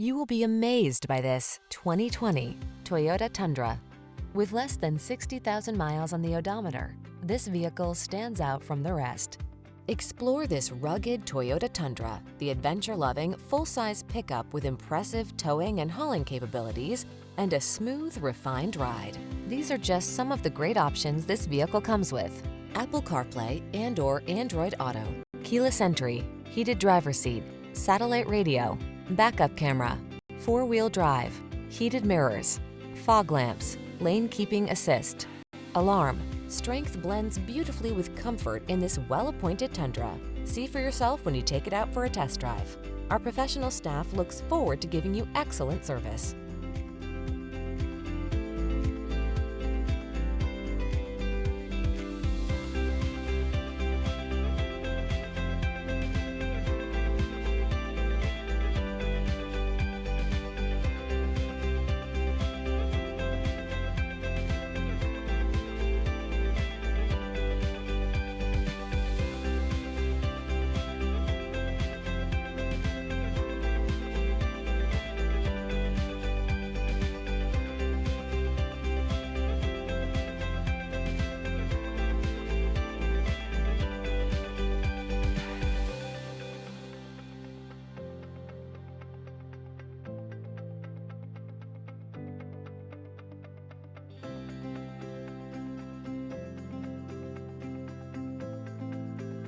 You will be amazed by this 2020 Toyota Tundra. With less than 60,000 miles on the odometer, this vehicle stands out from the rest. Explore this rugged Toyota Tundra, the adventure-loving, full-size pickup with impressive towing and hauling capabilities and a smooth, refined ride. These are just some of the great options this vehicle comes with: Apple CarPlay and/or Android Auto, keyless entry, heated driver's seat, satellite radio, backup camera, four-wheel drive, heated mirrors, fog lamps, lane keeping assist, alarm. Strength blends beautifully with comfort in this well-appointed Tundra. See for yourself when you take it out for a test drive. Our professional staff looks forward to giving you excellent service.